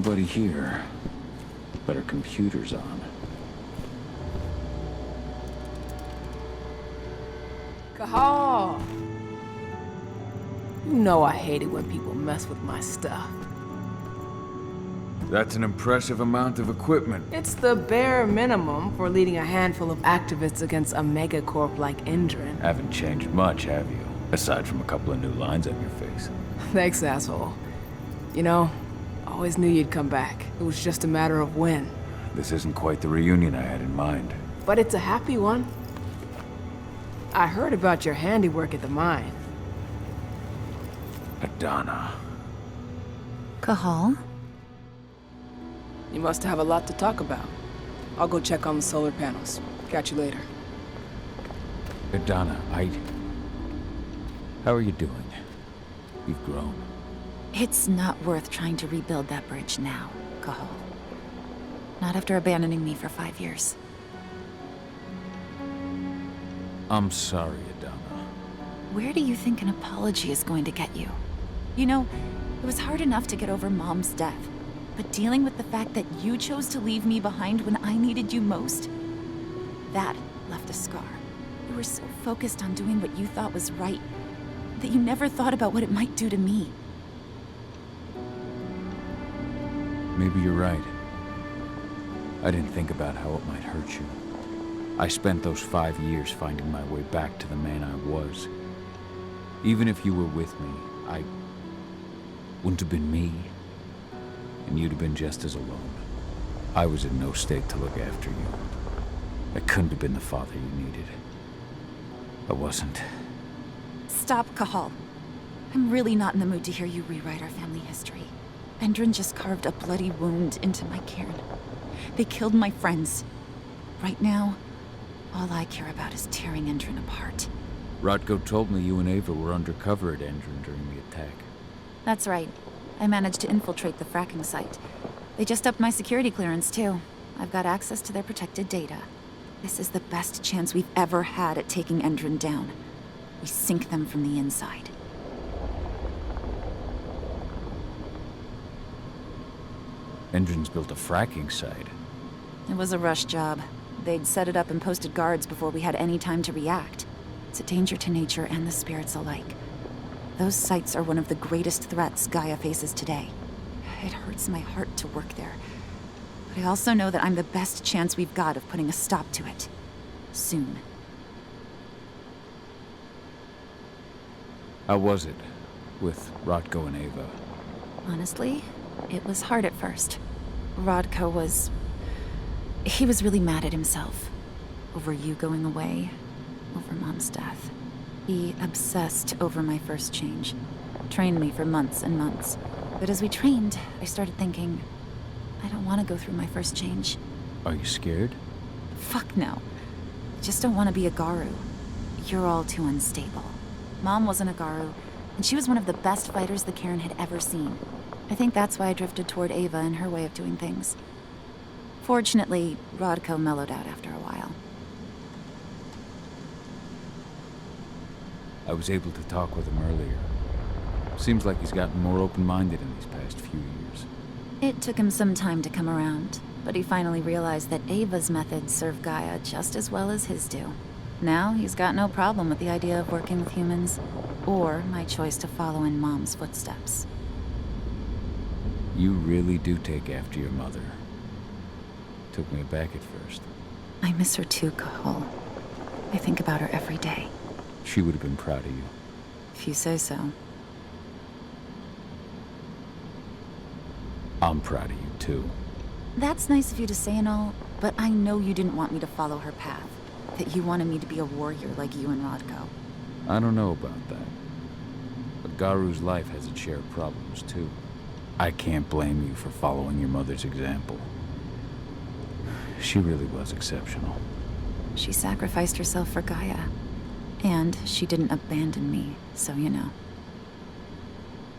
nobody here, but our computer's on. Cahal! You know I hate it when people mess with my stuff. That's an impressive amount of equipment. It's the bare minimum for leading a handful of activists against a megacorp like Endrin. Haven't changed much, have you? Aside from a couple of new lines on your face. Thanks, asshole. You know, I always knew you'd come back. It was just a matter of when. This isn't quite the reunion I had in mind. But it's a happy one. I heard about your handiwork at the mine. Adana. Cahal? You must have a lot to talk about. I'll go check on the solar panels. Catch you later. Adana, How are you doing? You've grown. It's not worth trying to rebuild that bridge now, Cahal. Not after abandoning me for 5 years. I'm sorry, Adana. Where do you think an apology is going to get you? You know, it was hard enough to get over Mom's death, but dealing with the fact that you chose to leave me behind when I needed you most, that left a scar. You were so focused on doing what you thought was right, that you never thought about what it might do to me. Maybe you're right. I didn't think about how it might hurt you. I spent those 5 years finding my way back to the man I was. Even if you were with me, I wouldn't have been me. And you'd have been just as alone. I was in no state to look after you. I couldn't have been the father you needed. I wasn't. Stop, Cahal. I'm really not in the mood to hear you rewrite our family history. Endrin just carved a bloody wound into my cairn. They killed my friends. Right now, all I care about is tearing Endrin apart. Rodko told me you and Ava were undercover at Endrin during the attack. That's right. I managed to infiltrate the fracking site. They just upped my security clearance, too. I've got access to their protected data. This is the best chance we've ever had at taking Endrin down. We sink them from the inside. Endrin's built a fracking site. It was a rush job. They'd set it up and posted guards before we had any time to react. It's a danger to nature and the spirits alike. Those sites are one of the greatest threats Gaia faces today. It hurts my heart to work there. But I also know that I'm the best chance we've got of putting a stop to it. Soon. How was it with Rodko and Ava? Honestly, it was hard at first. Rodko was... he was really mad at himself. Over you going away. Over Mom's death. He obsessed over my first change. Trained me for months and months. But as we trained, I started thinking, I don't want to go through my first change. Are you scared? Fuck no. I just don't want to be a Garu. You're all too unstable. Mom wasn't a Garu, and she was one of the best fighters the Cairn had ever seen. I think that's why I drifted toward Ava and her way of doing things. Fortunately, Rodko mellowed out after a while. I was able to talk with him earlier. Seems like he's gotten more open-minded in these past few years. It took him some time to come around, but he finally realized that Ava's methods serve Gaia just as well as his do. Now he's got no problem with the idea of working with humans, or my choice to follow in Mom's footsteps. You really do take after your mother. Took me aback at first. I miss her too, Cahal. I think about her every day. She would have been proud of you. If you say so. I'm proud of you, too. That's nice of you to say and all, but I know you didn't want me to follow her path. That you wanted me to be a warrior like you and Rodko. I don't know about that. But Garu's life has its share of problems, too. I can't blame you for following your mother's example. She really was exceptional. She sacrificed herself for Gaia. And she didn't abandon me, so you know.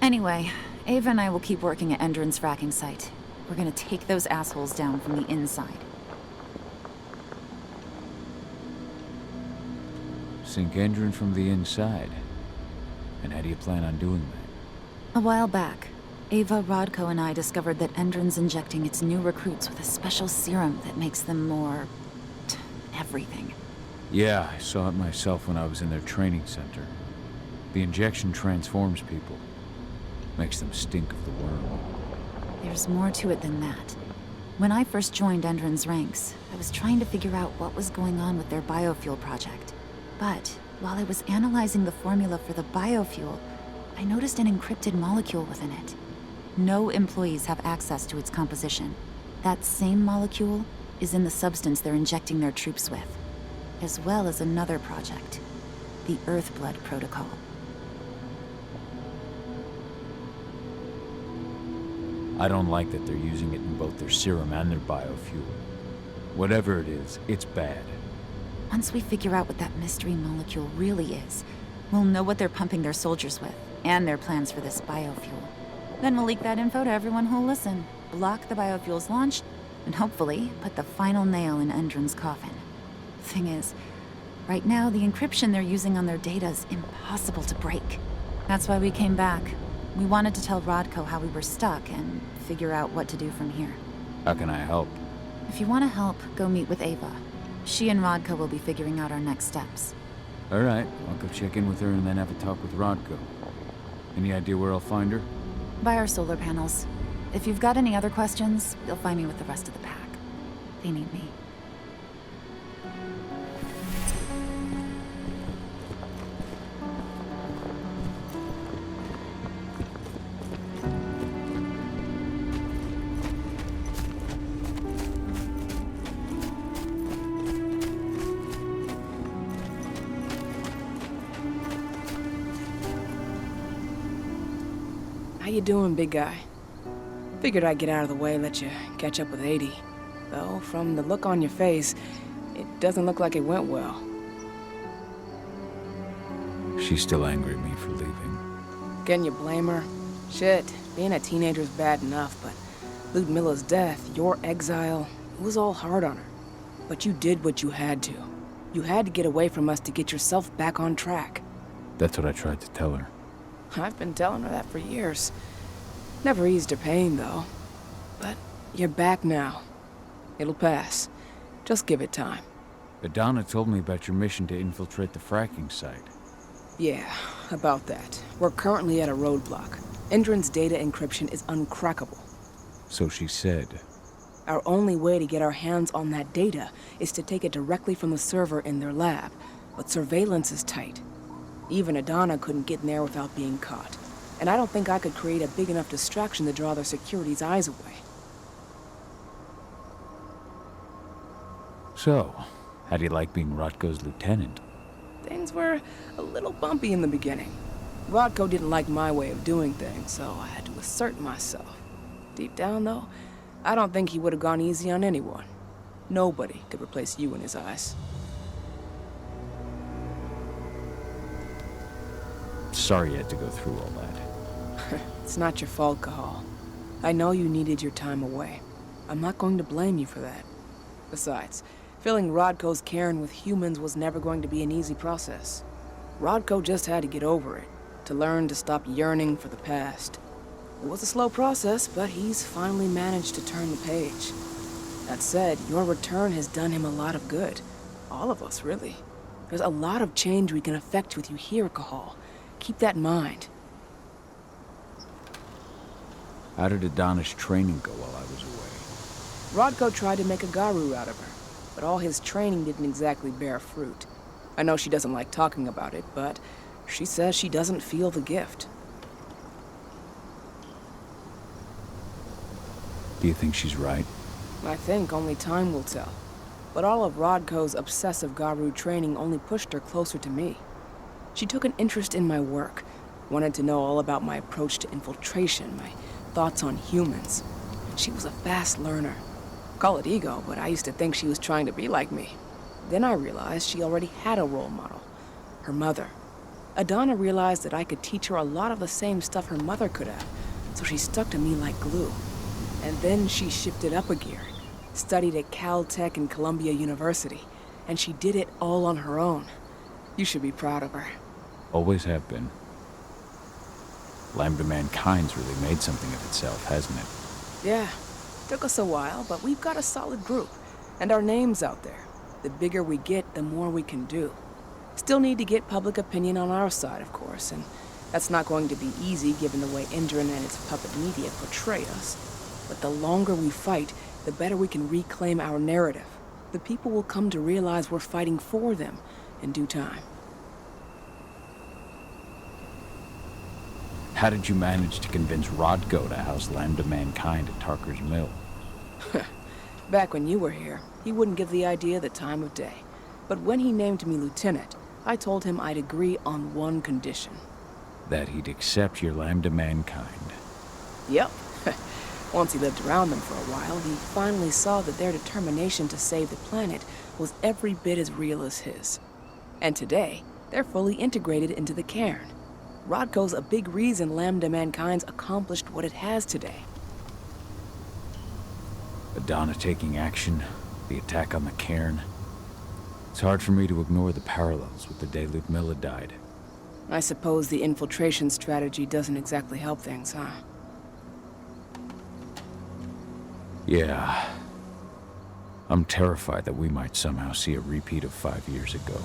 Anyway, Ava and I will keep working at Endrin's fracking site. We're gonna take those assholes down from the inside. Sink Endrin from the inside. And how do you plan on doing that? A while back, Ava, Rodko, and I discovered that Endron's injecting its new recruits with a special serum that makes them more... everything. Yeah, I saw it myself when I was in their training center. The injection transforms people. Makes them stink of the worm. There's more to it than that. When I first joined Endron's ranks, I was trying to figure out what was going on with their biofuel project. But while I was analyzing the formula for the biofuel, I noticed an encrypted molecule within it. No employees have access to its composition. That same molecule is in the substance they're injecting their troops with, as well as another project, the Earthblood Protocol. I don't like that they're using it in both their serum and their biofuel. Whatever it is, it's bad. Once we figure out what that mystery molecule really is, we'll know what they're pumping their soldiers with, and their plans for this biofuel. Then we'll leak that info to everyone who'll listen, block the biofuel's launch, and hopefully put the final nail in Endron's coffin. Thing is, right now the encryption they're using on their data's impossible to break. That's why we came back. We wanted to tell Rodko how we were stuck and figure out what to do from here. How can I help? If you want to help, go meet with Ava. She and Rodko will be figuring out our next steps. All right, I'll go check in with her and then have a talk with Rodko. Any idea where I'll find her? By our solar panels. If you've got any other questions, you'll find me with the rest of the pack. They need me. How you doing, big guy? Figured I'd get out of the way and let you catch up with 80. Though, from the look on your face, it doesn't look like it went well. She's still angry at me for leaving. Can you blame her? Shit, being a teenager's bad enough, but Ludmilla's death, your exile, it was all hard on her. But you did what you had to. You had to get away from us to get yourself back on track. That's what I tried to tell her. I've been telling her that for years. Never eased her pain, though. But you're back now. It'll pass. Just give it time. Adana told me about your mission to infiltrate the fracking site. Yeah, about that. We're currently at a roadblock. Endron's data encryption is uncrackable. So she said. Our only way to get our hands on that data is to take it directly from the server in their lab. But surveillance is tight. Even Adana couldn't get in there without being caught. And I don't think I could create a big enough distraction to draw their security's eyes away. So, how do you like being Rodko's lieutenant? Things were a little bumpy in the beginning. Rodko didn't like my way of doing things, so I had to assert myself. Deep down, though, I don't think he would have gone easy on anyone. Nobody could replace you in his eyes. Sorry you had to go through all that. It's not your fault, Cahal. I know you needed your time away. I'm not going to blame you for that. Besides, filling Rodko's cairn with humans was never going to be an easy process. Rodko just had to get over it, to learn to stop yearning for the past. It was a slow process, but he's finally managed to turn the page. That said, your return has done him a lot of good. All of us, really. There's a lot of change we can effect with you here, Cahal. Keep that in mind. How did Adana's training go while I was away? Rodko tried to make a Garu out of her, but all his training didn't exactly bear fruit. I know she doesn't like talking about it, but she says she doesn't feel the gift. Do you think she's right? I think only time will tell. But all of Rodko's obsessive Garu training only pushed her closer to me. She took an interest in my work, wanted to know all about my approach to infiltration, my thoughts on humans. She was a fast learner. Call it ego, but I used to think she was trying to be like me. Then I realized she already had a role model, her mother. Adana realized that I could teach her a lot of the same stuff her mother could have, so she stuck to me like glue. And then she shifted up a gear, studied at Caltech and Columbia University, and she did it all on her own. You should be proud of her. Always have been. Lambda Mankind's really made something of itself, hasn't it? Yeah, took us a while, but we've got a solid group, and our name's out there. The bigger we get, the more we can do. Still need to get public opinion on our side, of course, and that's not going to be easy given the way Indran and its puppet media portray us. But the longer we fight, the better we can reclaim our narrative. The people will come to realize we're fighting for them in due time. How did you manage to convince Rodko to house Lambda Mankind at Tarker's Mill? Back when you were here, he wouldn't give the idea the time of day. But when he named me lieutenant, I told him I'd agree on one condition. That he'd accept your Lambda Mankind. Yep. Once he lived around them for a while, he finally saw that their determination to save the planet was every bit as real as his. And today, they're fully integrated into the cairn. Rodko's a big reason Lambda Mankind's accomplished what it has today. Adana taking action, the attack on the cairn. It's hard for me to ignore the parallels with the day Ludmilla died. I suppose the infiltration strategy doesn't exactly help things, huh? Yeah. I'm terrified that we might somehow see a repeat of 5 years ago.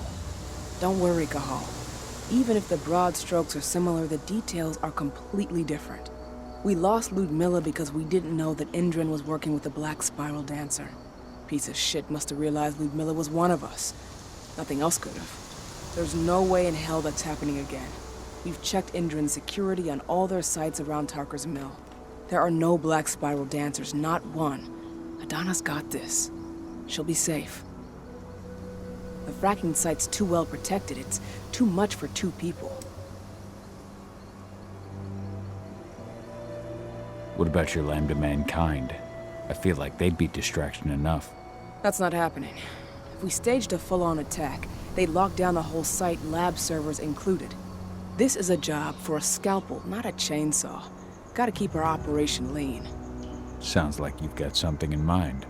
Don't worry, Cahal. Even if the broad strokes are similar, the details are completely different. We lost Ludmilla because we didn't know that Indran was working with the Black Spiral Dancer. Piece of shit must have realized Ludmilla was one of us. Nothing else could have. There's no way in hell that's happening again. We've checked Indran's security on all their sites around Tarker's Mill. There are no Black Spiral Dancers, not one. Adana's got this. She'll be safe. The fracking site's too well protected. It's too much for 2 people. What about your Lambda Mankind? I feel like they'd be distraction enough. That's not happening. If we staged a full-on attack, they'd lock down the whole site, lab servers included. This is a job for a scalpel, not a chainsaw. Gotta keep our operation lean. Sounds like you've got something in mind.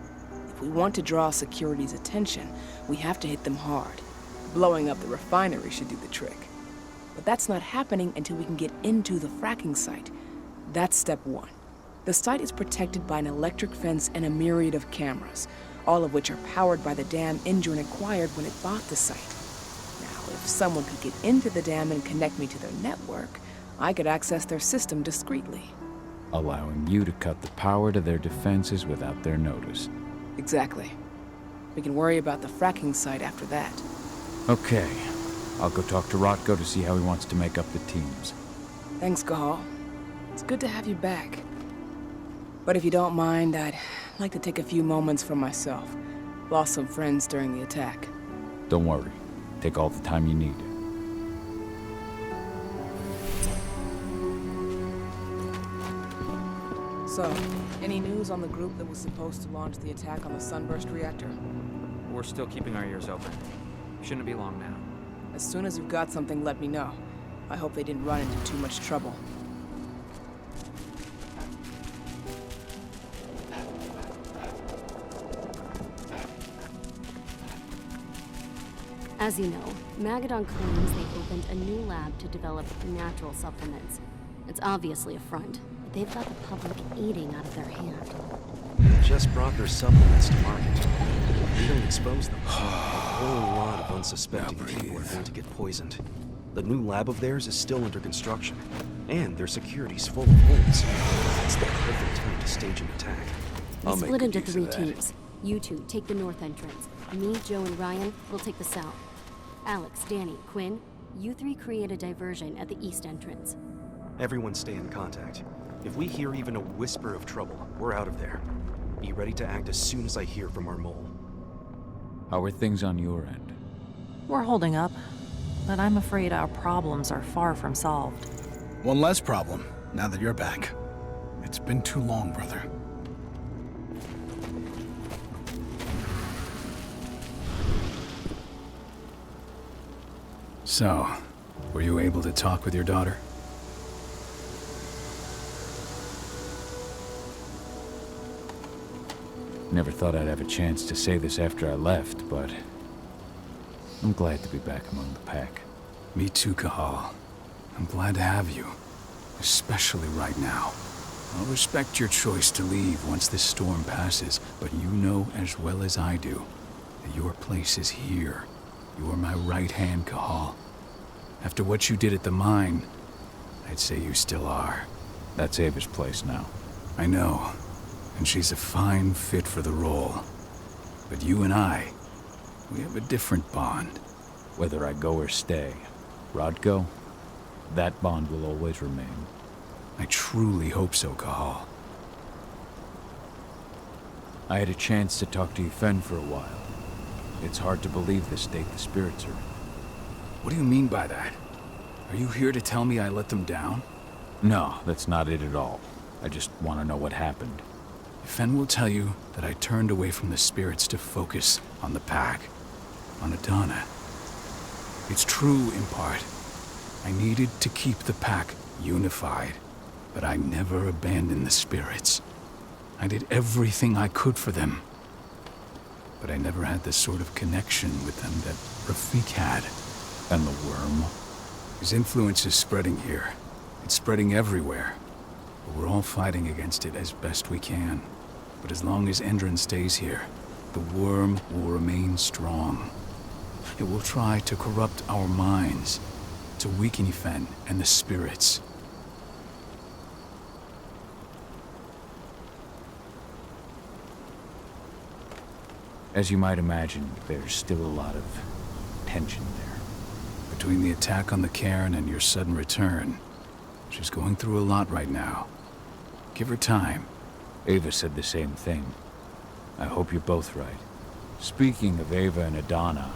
If we want to draw security's attention, we have to hit them hard. Blowing up the refinery should do the trick. But that's not happening until we can get into the fracking site. That's step 1. The site is protected by an electric fence and a myriad of cameras, all of which are powered by the dam Indran acquired when it bought the site. Now, if someone could get into the dam and connect me to their network, I could access their system discreetly. Allowing you to cut the power to their defenses without their notice. Exactly. We can worry about the fracking site after that. Okay. I'll go talk to Rodko to see how he wants to make up the teams. Thanks, Cahal. It's good to have you back. But if you don't mind, I'd like to take a few moments for myself. Lost some friends during the attack. Don't worry. Take all the time you need. So, any news on the group that was supposed to launch the attack on the Sunburst reactor? We're still keeping our ears open. Shouldn't be long now. As soon as you've got something, let me know. I hope they didn't run into too much trouble. As you know, Magadon claims they opened a new lab to develop natural supplements. It's obviously a front, but they've got the public eating out of their hand. They just brought their supplements to market. We don't expose them. A whole lot of unsuspecting people are going to get poisoned. The new lab of theirs is still under construction, and their security's full of holes. It's the perfect time to stage an attack. We split into 3 teams. You 2 take the north entrance. Me, Joe, and Ryan will take the south. Alex, Danny, Quinn, you 3 create a diversion at the east entrance. Everyone stay in contact. If we hear even a whisper of trouble, we're out of there. Be ready to act as soon as I hear from our mole. How are things on your end? We're holding up, but I'm afraid our problems are far from solved. One less problem, now that you're back. It's been too long, brother. So, were you able to talk with your daughter? Never thought I'd have a chance to say this after I left, but I'm glad to be back among the pack. Me too, Cahal. I'm glad to have you. especially right now. I'll respect your choice to leave once this storm passes, but you know as well as I do that your place is here. You're my right hand, Cahal. After what you did at the mine, I'd say you still are. That's Ava's place now. I know, and she's a fine fit for the role. But you and I, we have a different bond. Whether I go or stay, Rodko, that bond will always remain. I truly hope so, Cahal. I had a chance to talk to Yfen for a while. It's hard to believe the state the spirits are in. What do you mean by that? Are you here to tell me I let them down? No, that's not it at all. I just want to know what happened. Yfen will tell you that I turned away from the spirits to focus on the pack, on Adana. It's true in part. I needed to keep the pack unified, but I never abandoned the spirits. I did everything I could for them. But I never had the sort of connection with them that Rafik had. And the worm? His influence is spreading here. It's spreading everywhere. But we're all fighting against it as best we can. But as long as Endron stays here, the worm will remain strong. It will try to corrupt our minds, to weaken Yfen and the spirits. As you might imagine, there's still a lot of tension there. Between the attack on the cairn and your sudden return, she's going through a lot right now. Give her time. Ava said the same thing. I hope you're both right. Speaking of Ava and Adana,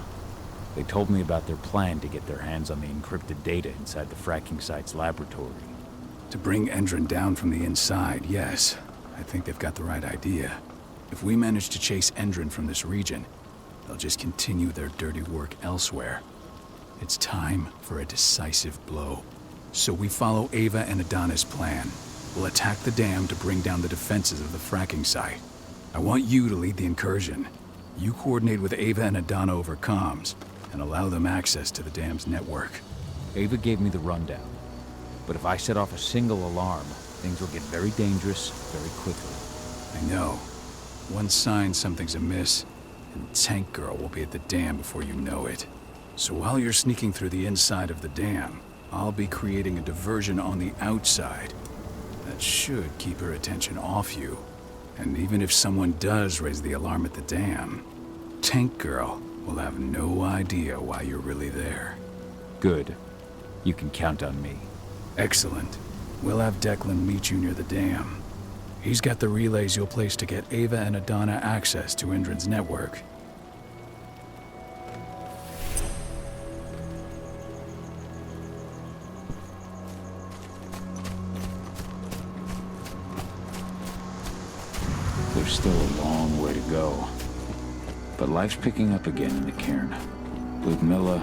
they told me about their plan to get their hands on the encrypted data inside the fracking site's laboratory. To bring Endron down from the inside, yes. I think they've got the right idea. If we manage to chase Endron from this region, they'll just continue their dirty work elsewhere. It's time for a decisive blow. So we follow Ava and Adana's plan. We'll attack the dam to bring down the defenses of the fracking site. I want you to lead the incursion. You coordinate with Ava and Adana over comms, and allow them access to the dam's network. Ava gave me the rundown. But if I set off a single alarm, things will get very dangerous very quickly. I know. One sign something's amiss, and Tank Girl will be at the dam before you know it. So while you're sneaking through the inside of the dam, I'll be creating a diversion on the outside. That should keep her attention off you. And even if someone does raise the alarm at the dam, Tank Girl will have no idea why you're really there. Good. You can count on me. Excellent. We'll have Declan meet you near the dam. He's got the relays you'll place to get Ava and Adana access to Endron's network. There's still a long way to go. But life's picking up again in the cairn. Ludmilla,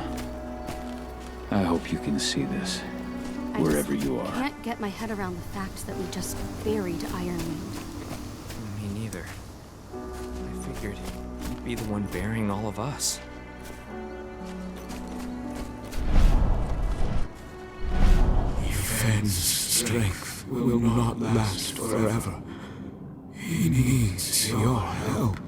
I hope you can see this, wherever you I are. can't get my head around the fact that we just buried Ironweed. Me neither. I figured you'd be the one burying all of us. Yfen's strength will not last forever. He needs your help.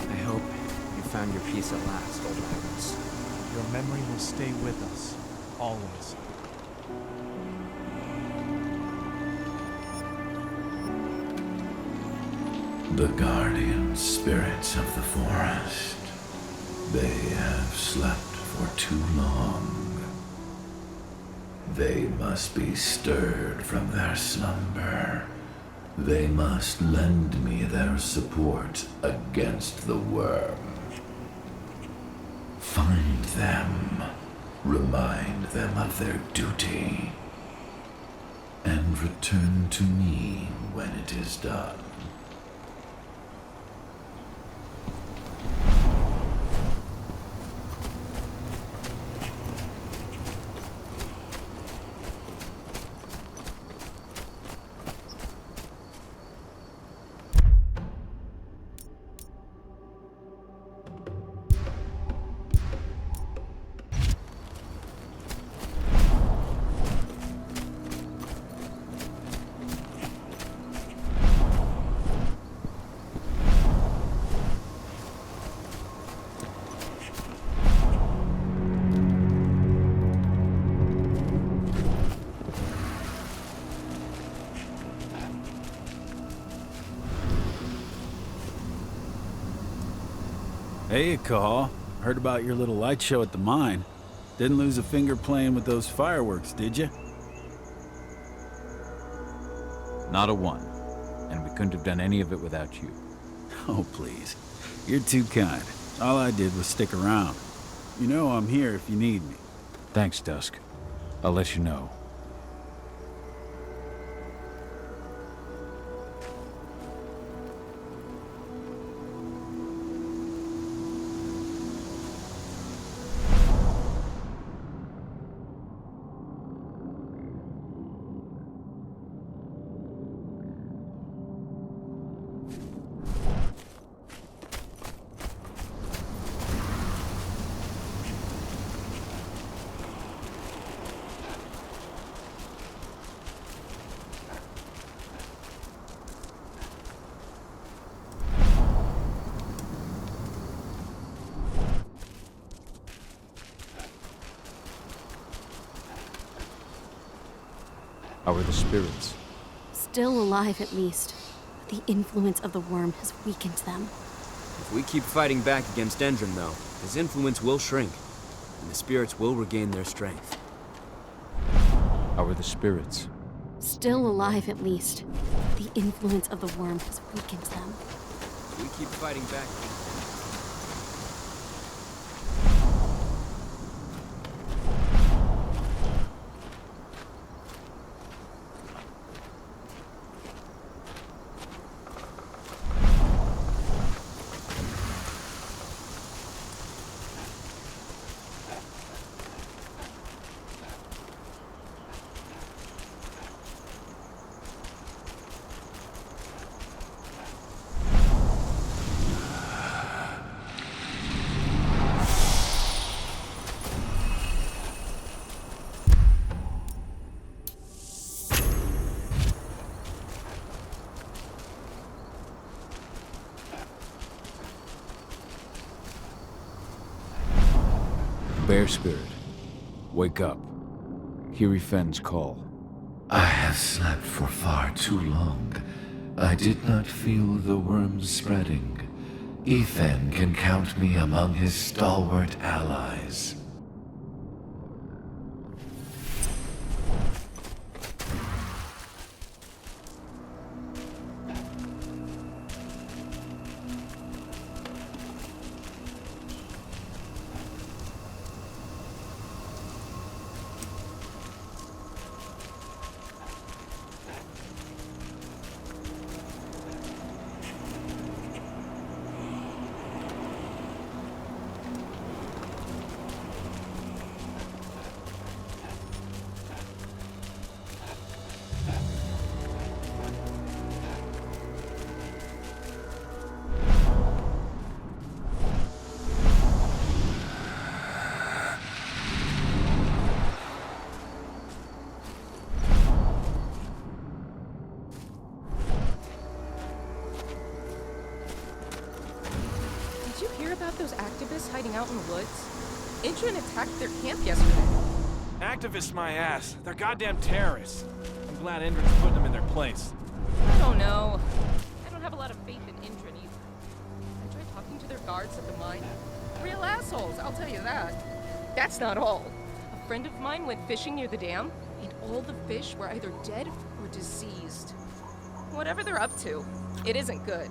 I hope you found your peace at last, old Magnus. Your memory will stay with us, always. The guardian spirits of the forest. They have slept for too long. They must be stirred from their slumber. They must lend me their support against the worm. Find them, remind them of their duty, and return to me when it is done. Hey, Call. Heard about your little light show at the mine. Didn't lose a finger playing with those fireworks, did you? Not a one. And we couldn't have done any of it without you. Oh, please. You're too kind. All I did was stick around. You know I'm here if you need me. Thanks, Dusk. I'll let you know. How are the spirits? Still alive, at least. The influence of the worm has weakened them. If we keep fighting back against Endron, though, his influence will shrink, and the spirits will regain their strength. How are the spirits? Still alive, at least. The influence of the worm has weakened them. If we keep fighting back against Bear Spirit, wake up. Hear Ifen's call. I have slept for far too long. I did not feel the worms spreading. Ifen can count me among his stalwart allies. Did you hear about those activists hiding out in the woods? Endron attacked their camp yesterday. Activists my ass. They're goddamn terrorists. I'm glad Endron's putting them in their place. I don't know. I don't have a lot of faith in Endron either. I tried talking to their guards at the mine. Real assholes, I'll tell you that. That's not all. A friend of mine went fishing near the dam, and all the fish were either dead or diseased. Whatever they're up to, it isn't good.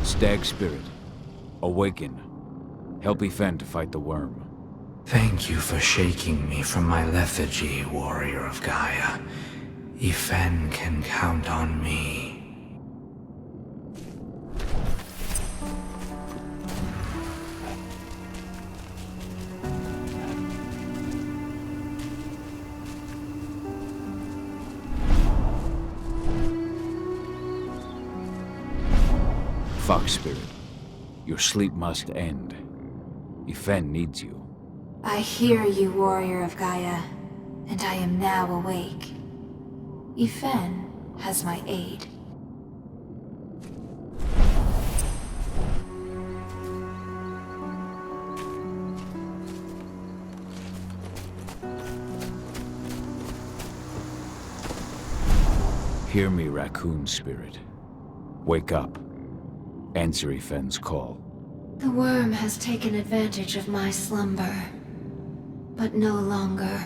Stag Spirit, awaken. Help Ifen to fight the worm. Thank you for shaking me from my lethargy, warrior of Gaia. Ifen can count on me. Fox Spirit, your sleep must end. Ifen needs you. I hear you, warrior of Gaia, and I am now awake. Ifen has my aid. Hear me, raccoon spirit. Wake up. Answer Ifen's call. The worm has taken advantage of my slumber. But no longer.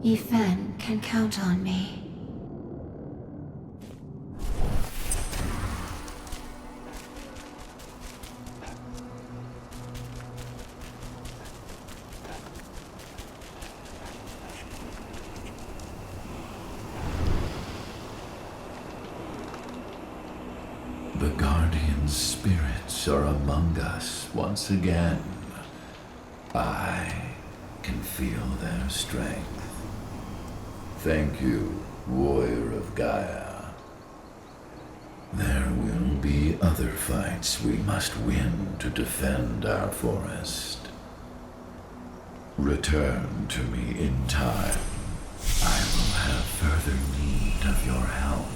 Ifen can count on me. The guardian spirits are among us once again. I can feel their strength. Thank you, warrior of Gaia. There will be other fights we must win to defend our forest. Return to me in time. I will have further need of your help.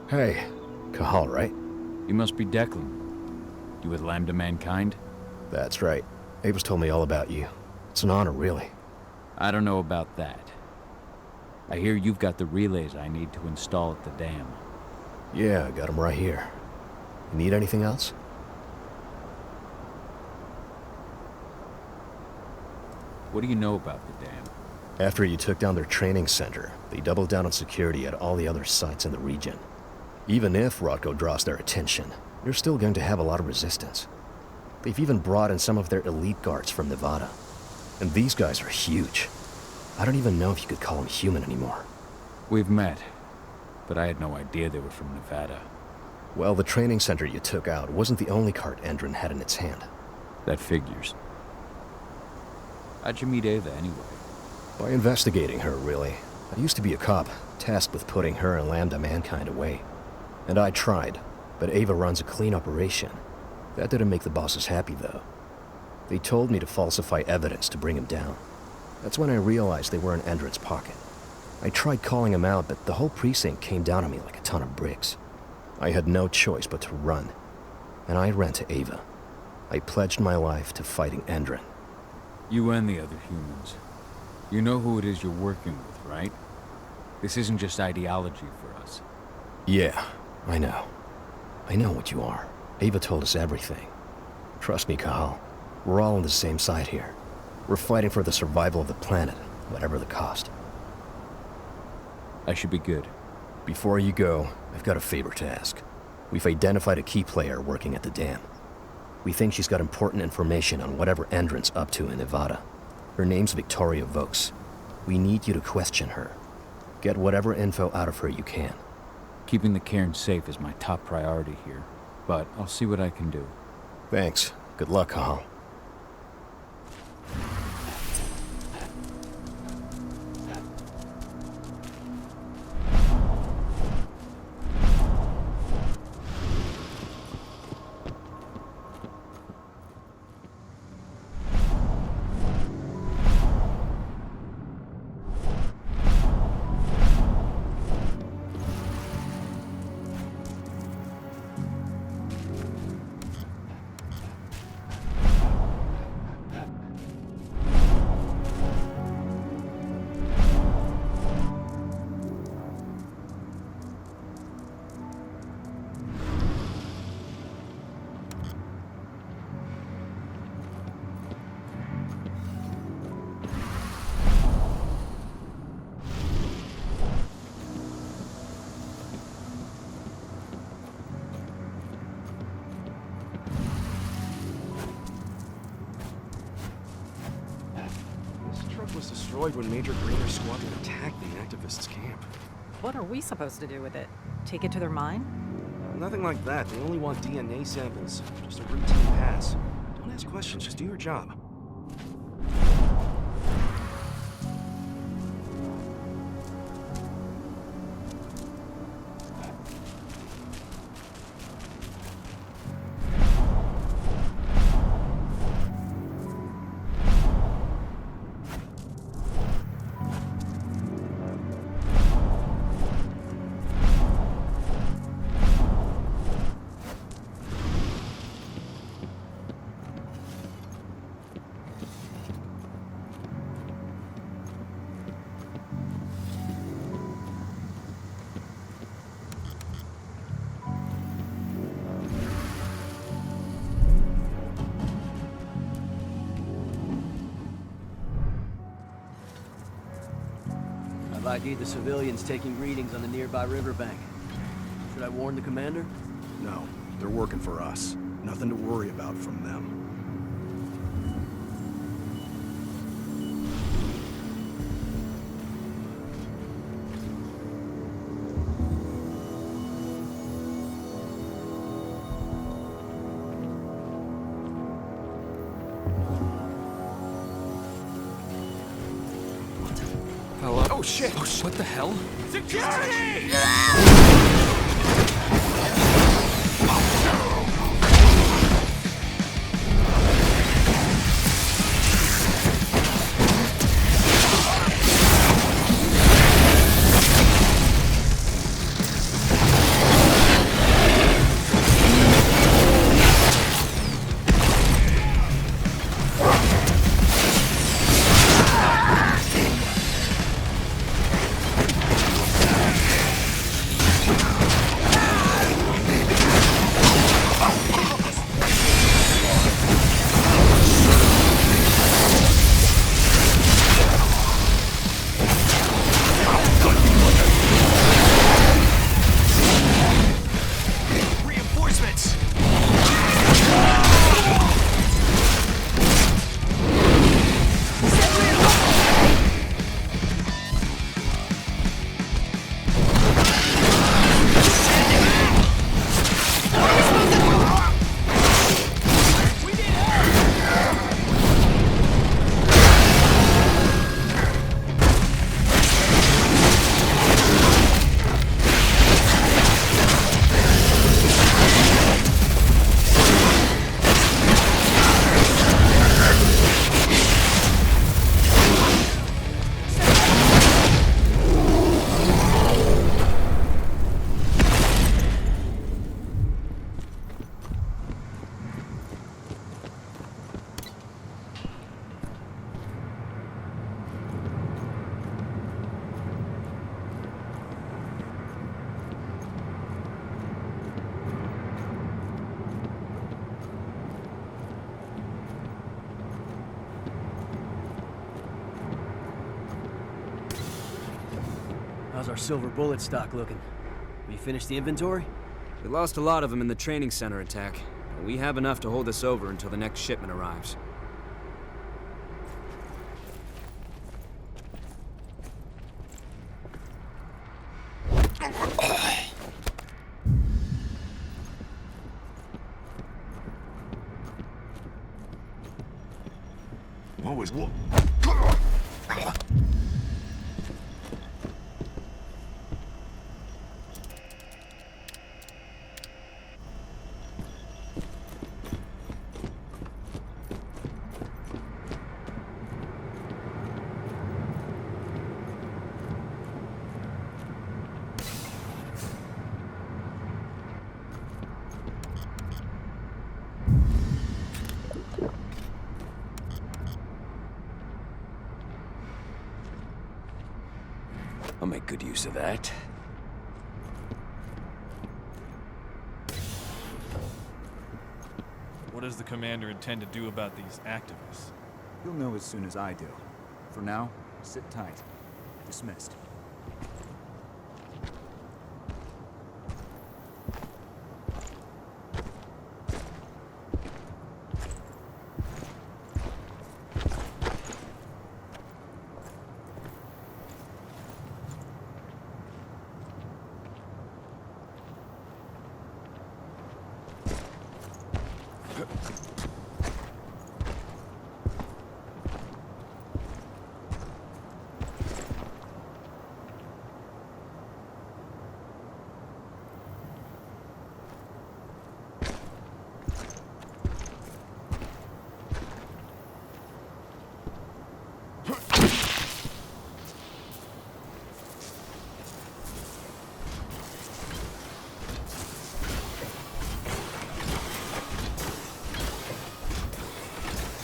Hey, Kahal, right? You must be Declan. You with Lambda Mankind? That's right. Ava's told me all about you. It's an honor, really. I don't know about that. I hear you've got the relays I need to install at the dam. Yeah, I got them right here. You need anything else? What do you know about the dam? After you took down their training center, they doubled down on security at all the other sites in the region. Even if Rodko draws their attention, you're still going to have a lot of resistance. They've even brought in some of their elite guards from Nevada. And these guys are huge. I don't even know if you could call them human anymore. We've met, but I had no idea they were from Nevada. Well, the training center you took out wasn't the only cart Endron had in its hand. That figures. How'd you meet Ava anyway? By investigating her, really. I used to be a cop, tasked with putting her and Lambda Mankind away. And I tried, but Ava runs a clean operation. That didn't make the bosses happy, though. They told me to falsify evidence to bring him down. That's when I realized they were in Endron's pocket. I tried calling him out, but the whole precinct came down on me like a ton of bricks. I had no choice but to run. And I ran to Ava. I pledged my life to fighting Endron. You and the other humans. You know who it is you're working with, right? This isn't just ideology for us. Yeah, I know. I know what you are. Ava told us everything. Trust me, Kahal. We're all on the same side here. We're fighting for the survival of the planet, whatever the cost. I should be good. Before you go, I've got a favor to ask. We've identified a key player working at the dam. We think she's got important information on whatever Endron's up to in Nevada. Her name's Victoria Vokes. We need you to question her. Get whatever info out of her you can. Keeping the cairn safe is my top priority here, but I'll see what I can do. Thanks. Good luck, Kahal. Was destroyed when Major Greener's squadron attacked the activists' camp. What are we supposed to do with it? Take it to their mine? Nothing like that. They only want DNA samples. Just a routine pass. Don't ask questions, just do your job. I've ID'd the civilians taking readings on the nearby riverbank. Should I warn the commander? No, they're working for us. Nothing to worry about from them. Hello? Oh shit! Oh shit! What the hell? Security! How's our silver bullet stock looking? We finished the inventory? We lost a lot of them in the training center attack, but we have enough to hold us over until the next shipment arrives. What was what? I'll make good use of that. What does the commander intend to do about these activists? You'll know as soon as I do. For now, sit tight. Dismissed.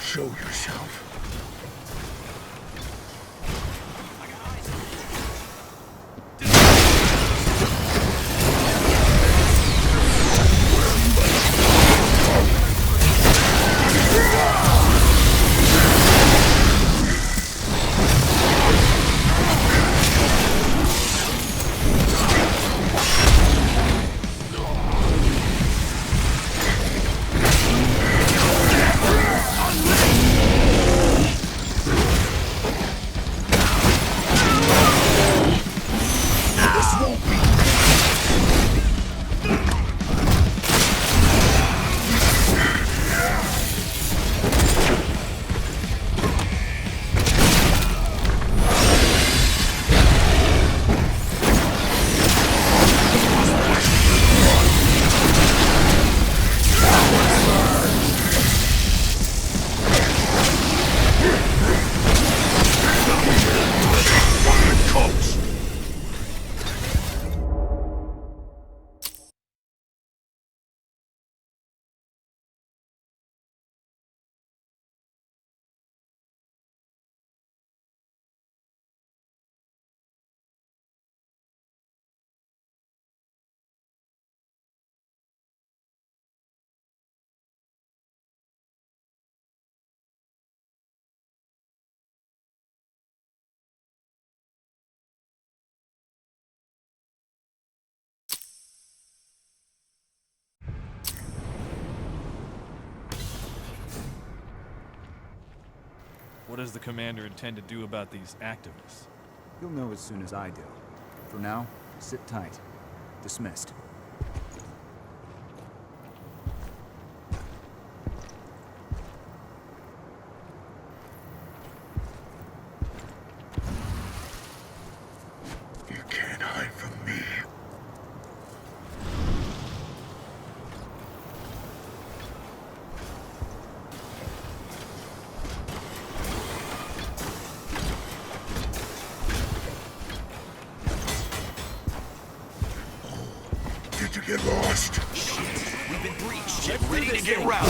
Show yourself. What does the commander intend to do about these activists? You'll know as soon as I do. For now, sit tight. Dismissed. You can't hide from me. Did you get lost? Shit, we've been breached. Get ready to get routed.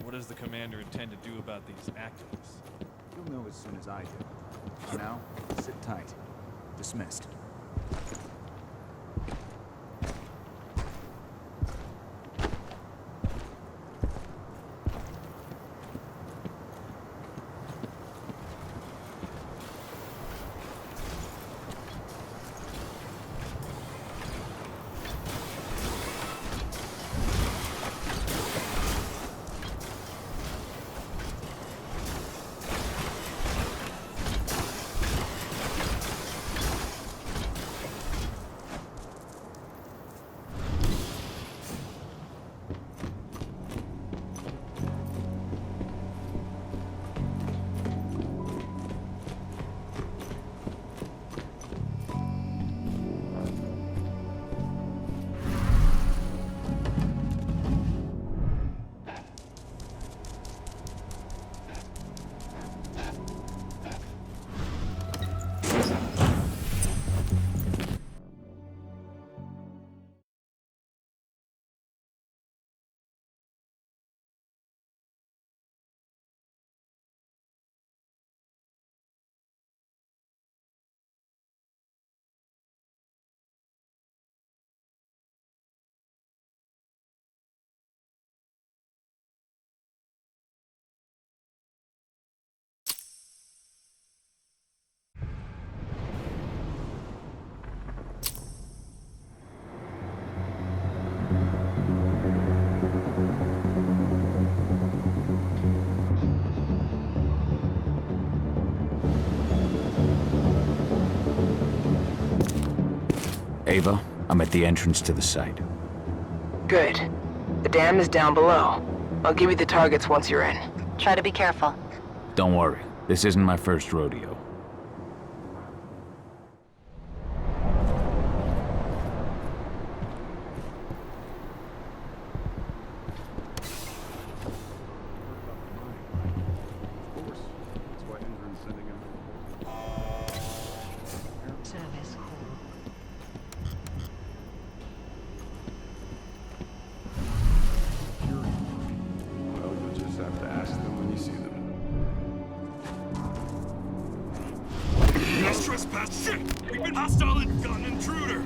What does the commander intend to do about these activists? You'll know as soon as I do. For now, sit tight. Dismissed. Ava, I'm at the entrance to the site. Good. The dam is down below. I'll give you the targets once you're in. Try to be careful. Don't worry, this isn't my first rodeo. Trespass! Shit! We've been hostile and got an intruder!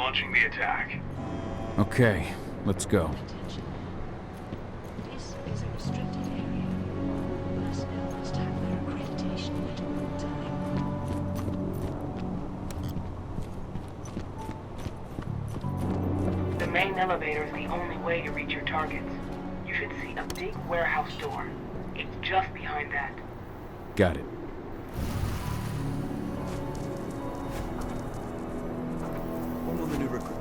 launching the attack. Okay, let's go. This is a restricted area. Personnel must have their accreditation at all times. The main elevator is the only way to reach your targets. You should see a big warehouse door. It's just behind that. Got it. When will the new recruit?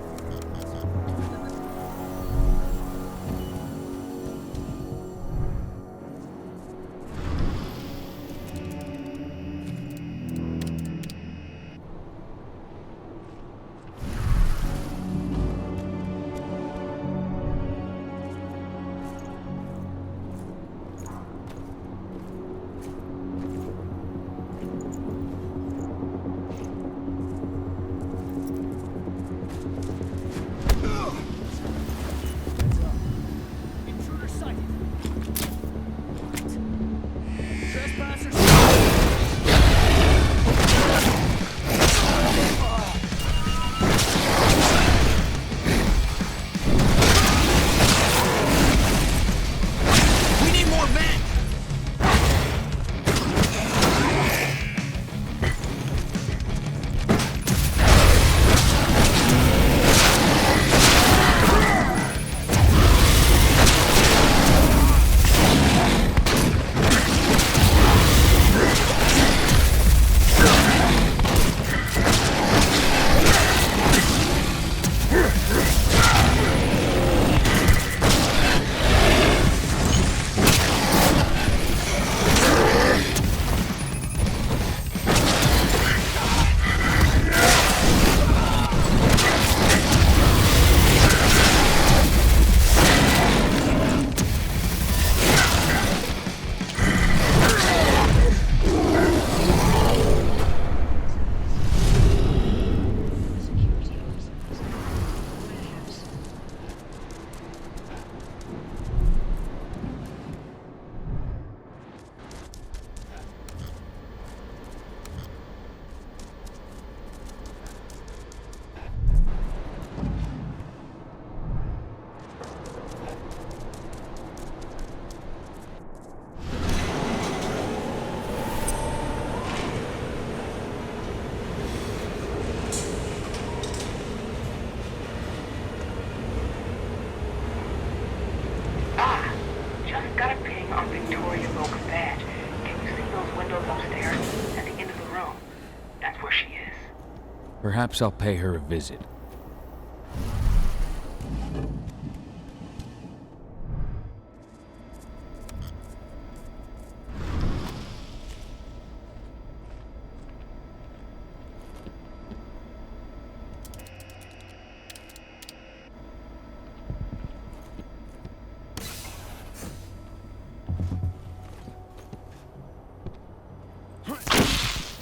Perhaps I'll pay her a visit.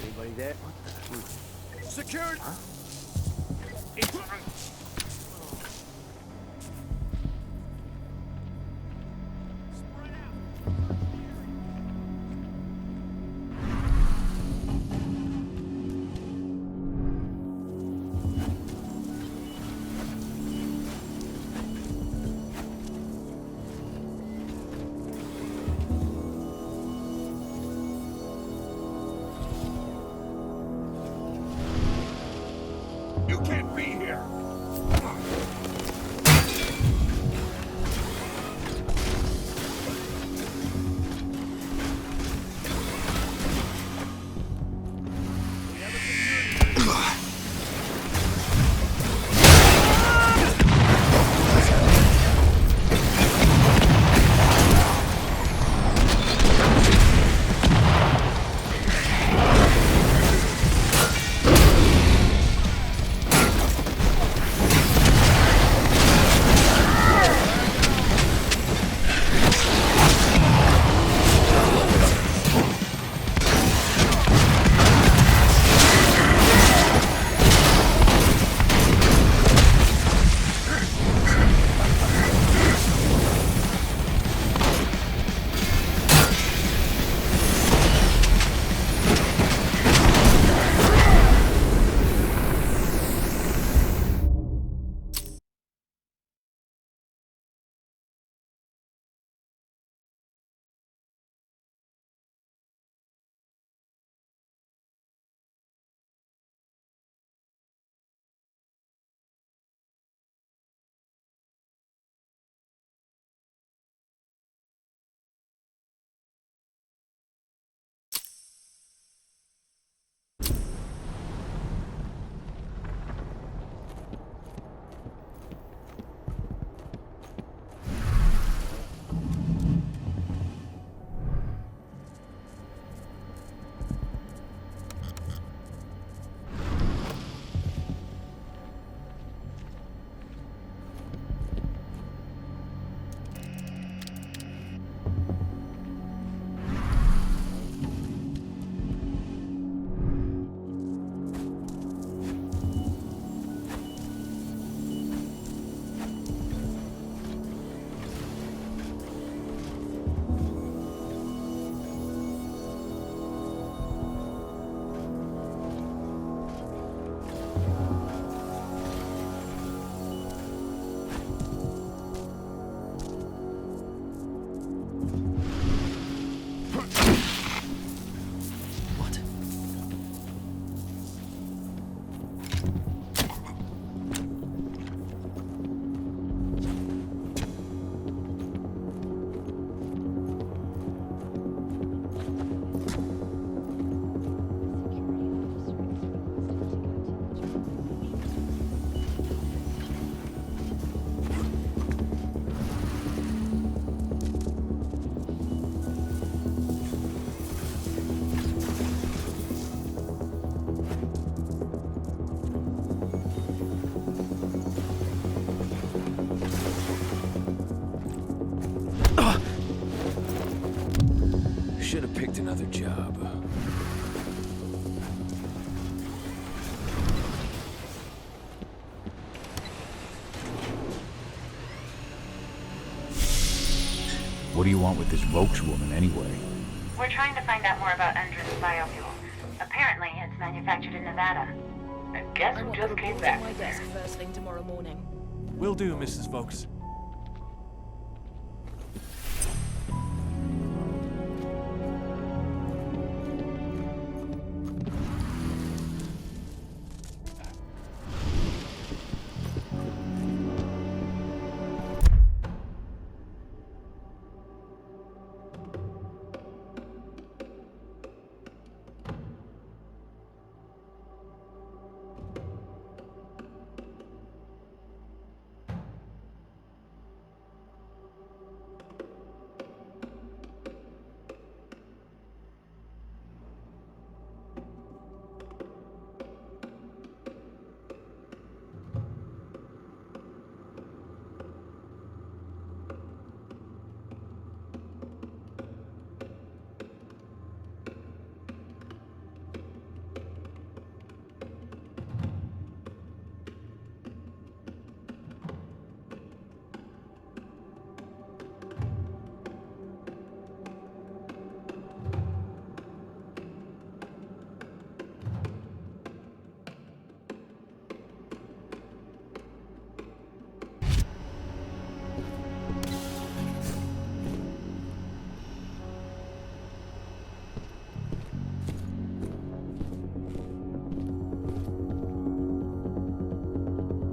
Anybody there? Secured! Huh? You can't be here! What do you want with this Vokes woman, anyway? We're trying to find out more about Endrin's biofuel. Apparently, it's manufactured in Nevada. Guess who just came back? My desk first thing tomorrow morning. Will do, Mrs. Vokes.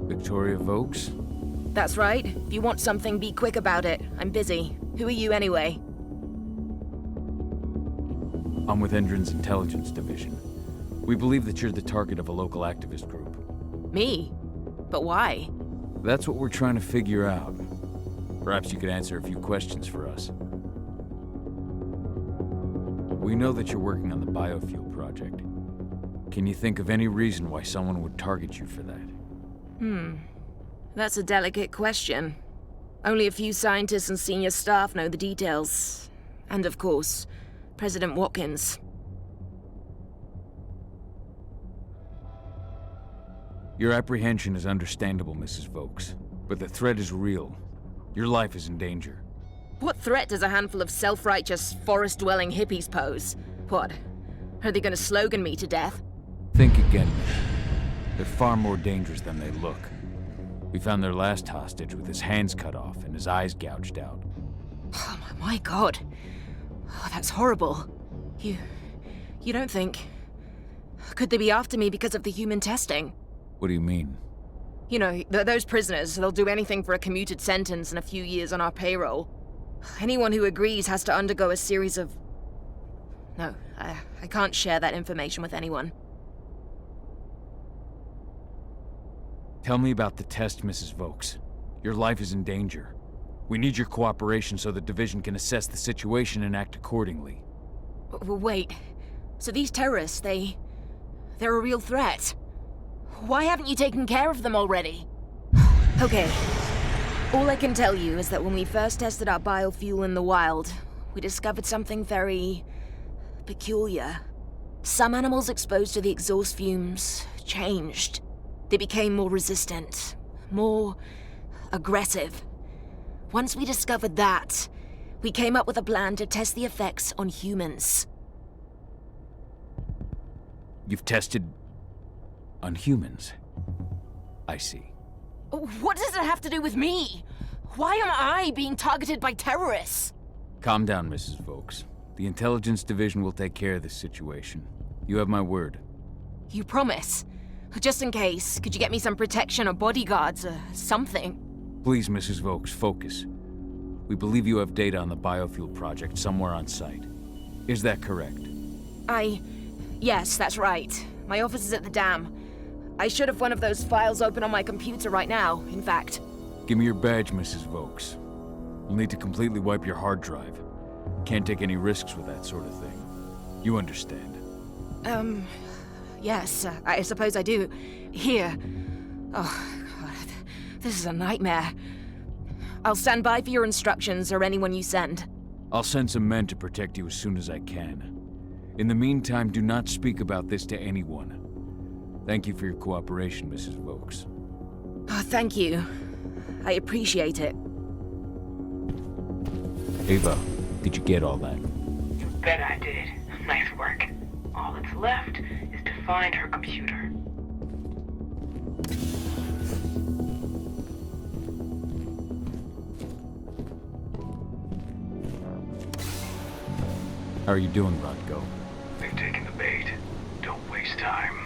Victoria Vokes? That's right. If you want something, be quick about it. I'm busy. Who are you anyway? I'm with Endrin's intelligence division. We believe that you're the target of a local activist group. Me? But why? That's what we're trying to figure out. Perhaps you could answer a few questions for us. We know that you're working on the biofuel project. Can you think of any reason why someone would target you for that? That's a delicate question. Only a few scientists and senior staff know the details. And of course, President Watkins. Your apprehension is understandable, Mrs. Vokes. But the threat is real. Your life is in danger. What threat does a handful of self-righteous, forest-dwelling hippies pose? What? Are they gonna slogan me to death? Think again, Miss. They're far more dangerous than they look. We found their last hostage with his hands cut off and his eyes gouged out. Oh my god. Oh, that's horrible. You don't think... Could they be after me because of the human testing? What do you mean? You know, those prisoners, they'll do anything for a commuted sentence and a few years on our payroll. Anyone who agrees has to undergo a series of... No, I can't share that information with anyone. Tell me about the test, Mrs. Vokes. Your life is in danger. We need your cooperation so the division can assess the situation and act accordingly. Wait, so these terrorists, they're a real threat? Why haven't you taken care of them already? Okay, all I can tell you is that when we first tested our biofuel in the wild, we discovered something very... peculiar. Some animals exposed to the exhaust fumes changed. They became more resistant, more aggressive. Once we discovered that, we came up with a plan to test the effects on humans. You've tested... on humans? I see. What does it have to do with me? Why am I being targeted by terrorists? Calm down, Mrs. Vokes. The intelligence division will take care of this situation. You have my word. You promise? Just in case, could you get me some protection or bodyguards or something? Please, Mrs. Vokes, focus. We believe you have data on the biofuel project somewhere on site. Is that correct? Yes, that's right. My office is at the dam. I should have one of those files open on my computer right now, in fact. Give me your badge, Mrs. Vokes. We'll need to completely wipe your hard drive. Can't take any risks with that sort of thing. You understand. Yes, I suppose I do. Here. Oh, God. This is a nightmare. I'll stand by for your instructions or anyone you send. I'll send some men to protect you as soon as I can. In the meantime, do not speak about this to anyone. Thank you for your cooperation, Mrs. Vokes. Oh, thank you. I appreciate it. Ava, did you get all that? You bet I did. Nice work. All that's left is to find her computer. How are you doing, Rodko? They've taken the bait. Don't waste time.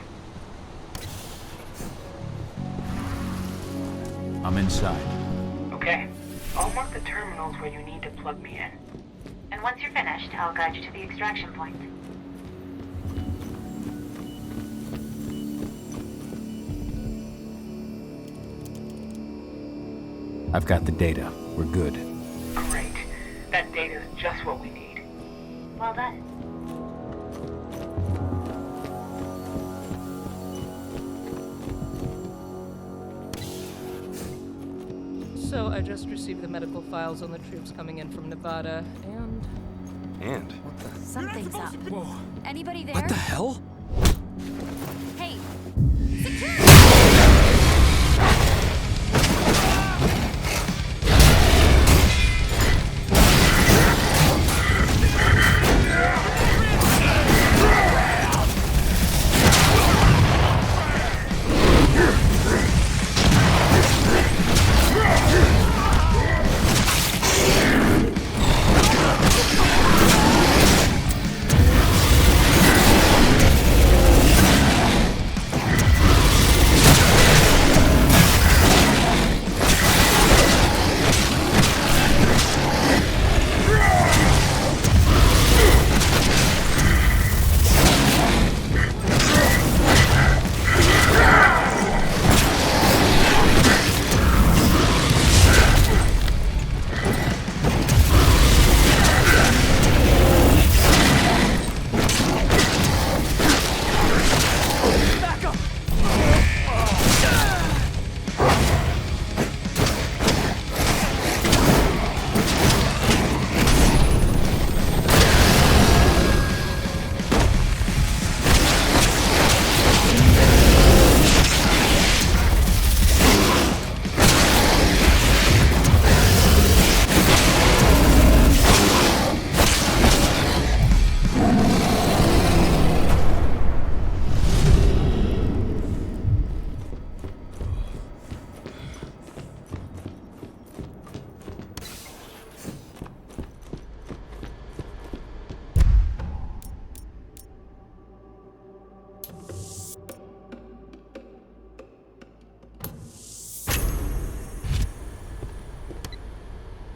I'm inside. Okay. I'll mark the terminals where you need to plug me in. And once you're finished, I'll guide you to the extraction point. I've got the data. We're good. Great. That data's just what we need. Well done. So I just received the medical files on the troops coming in from Nevada, and... And? Something's up. Whoa. Anybody there? What the hell? Hey,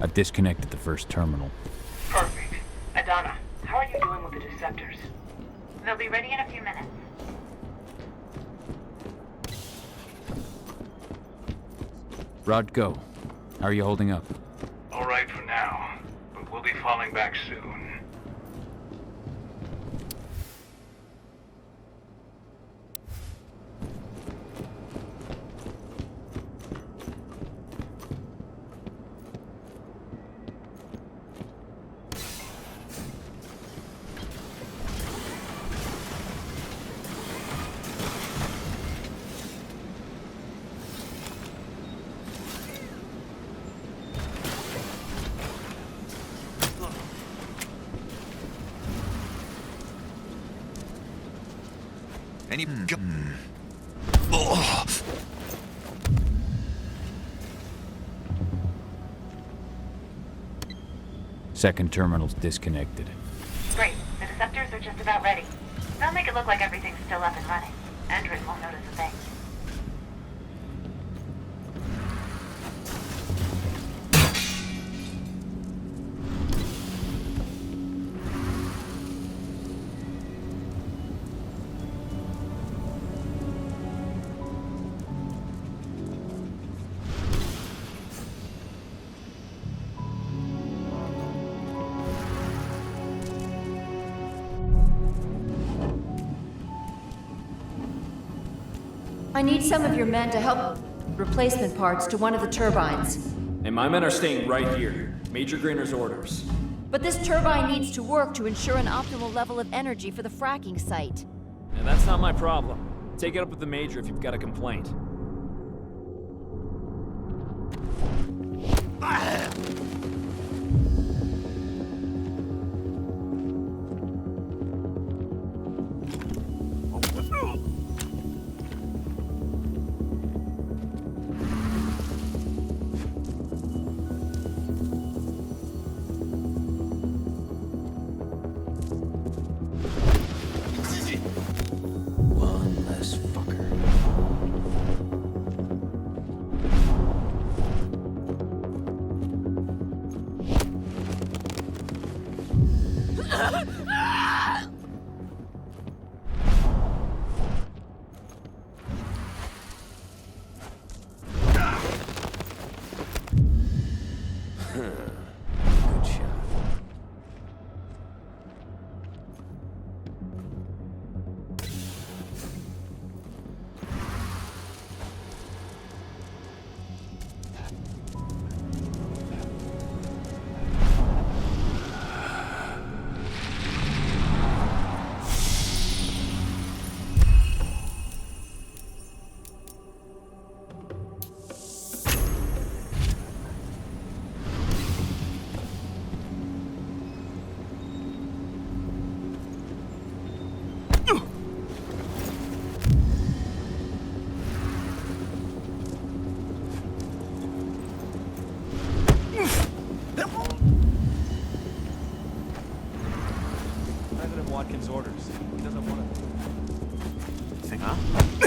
I've disconnected the first terminal. Perfect. Adana, how are you doing with the deceptors? They'll be ready in a few minutes. Rodko, how are you holding up? All right for now, but we'll be falling back soon. Any... Second terminal's disconnected. Great. The deceptors are just about ready. They'll make it look like everything's still up and running. Endrin won't notice a thing. I need some of your men to help replacement parts to one of the turbines. And my men are staying right here. Major Grainer's orders. But this turbine needs to work to ensure an optimal level of energy for the fracking site. And that's not my problem. Take it up with the Major if you've got a complaint.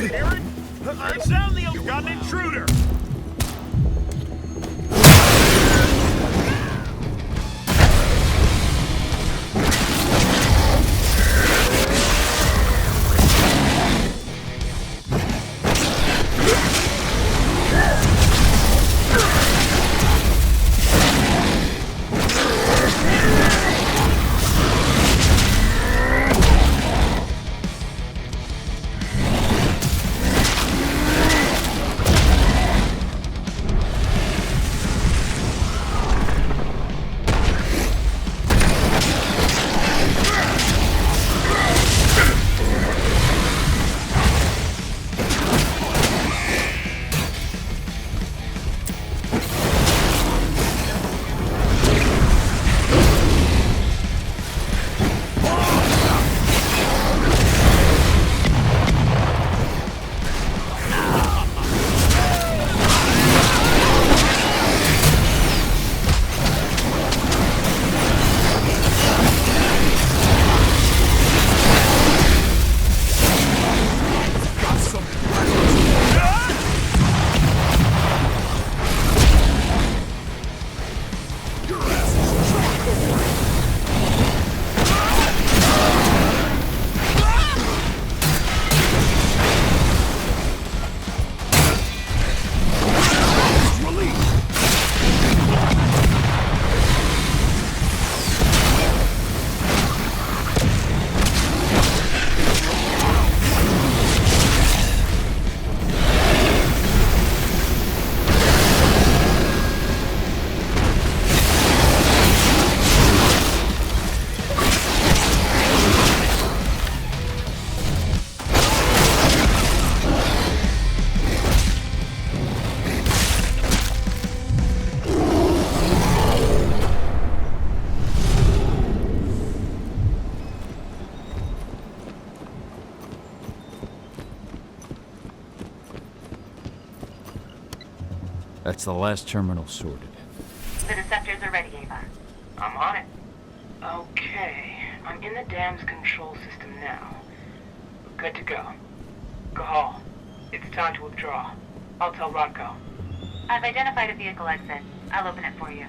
Sound the... You've got an intruder! That's the last terminal sorted. The deceptors are ready, Ava. I'm on it. Okay, I'm in the dam's control system now. We're good to go. Gahal, it's time to withdraw. I'll tell Rodko. I've identified a vehicle exit. I'll open it for you.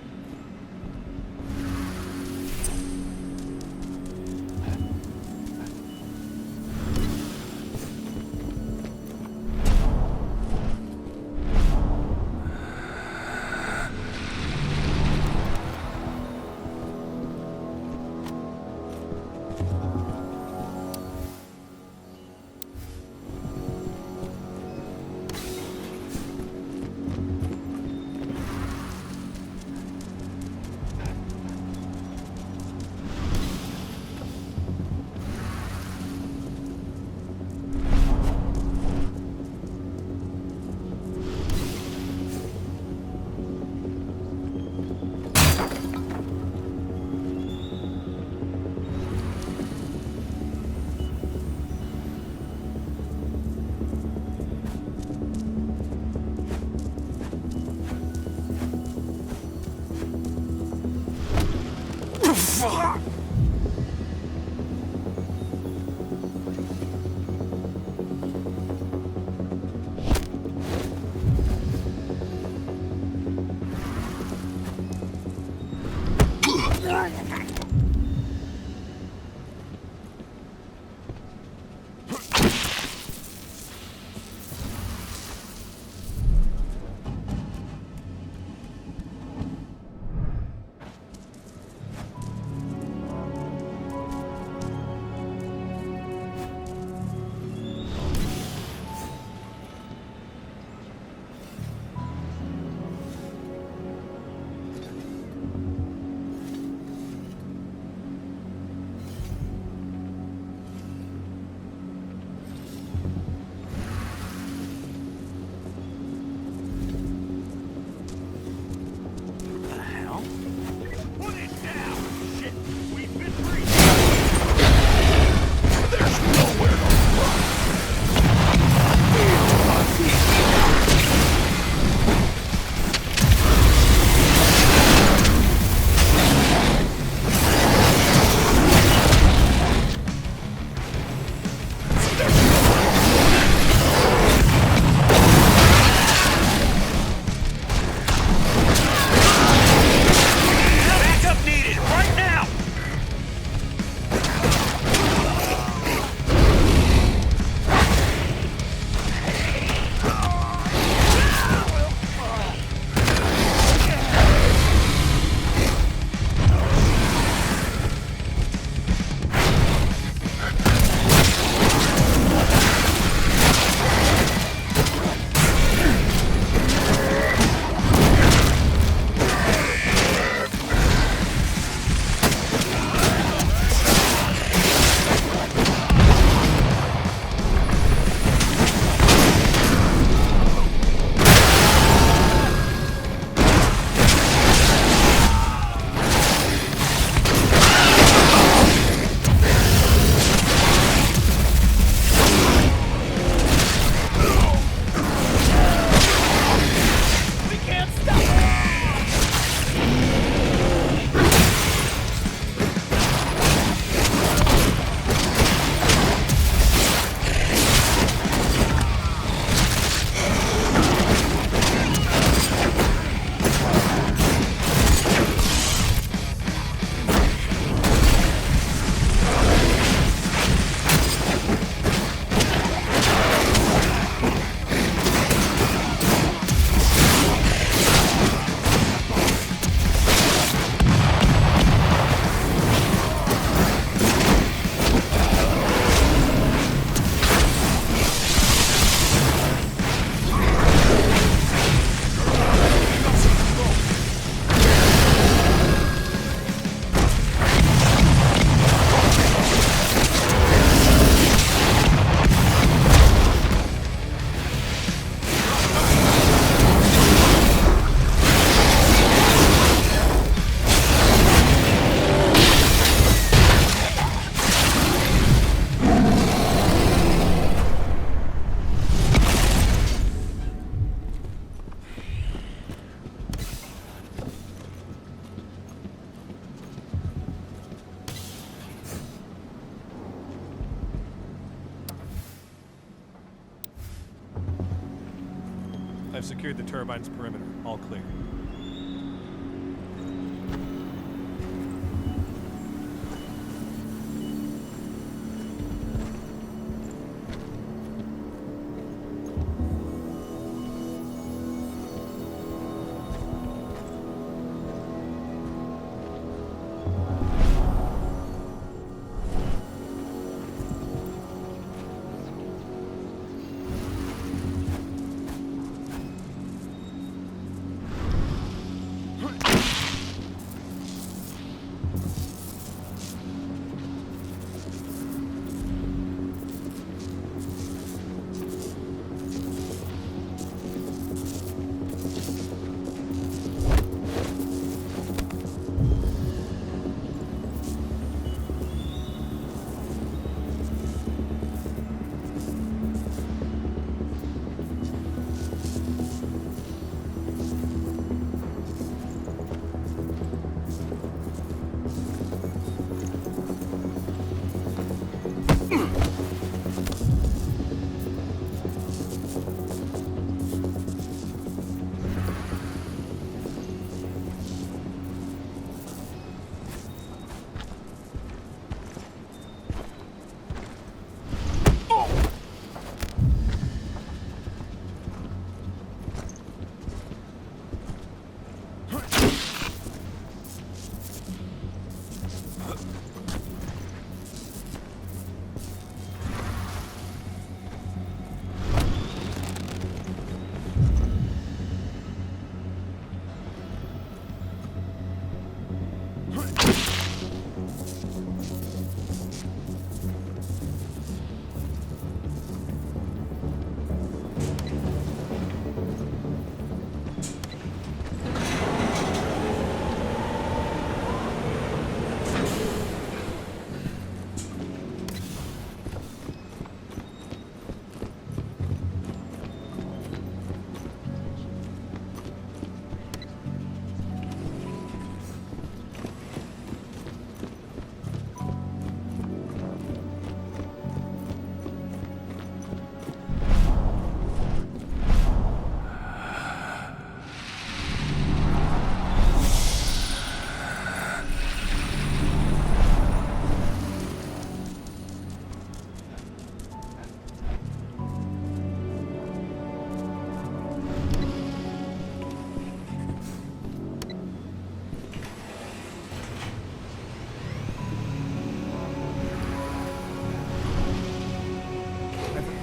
I've secured the turbine's perimeter. All clear.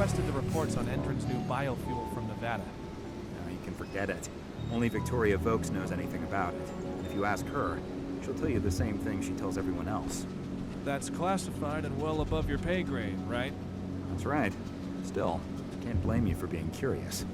Requested the reports on Endron's new biofuel from Nevada. No, you can forget it. Only Victoria Vokes knows anything about it. And if you ask her, she'll tell you the same thing she tells everyone else. That's classified and well above your pay grade, right? That's right. Still, can't blame you for being curious.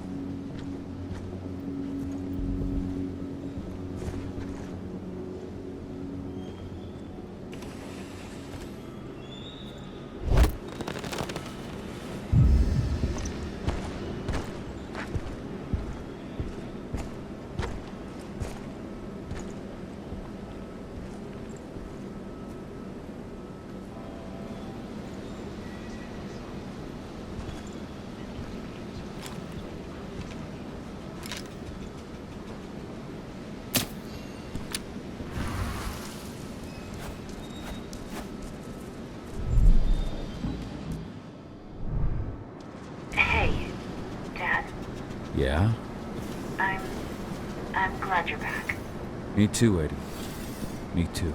Yeah? I'm glad you're back. Me too, Eddie. Me too.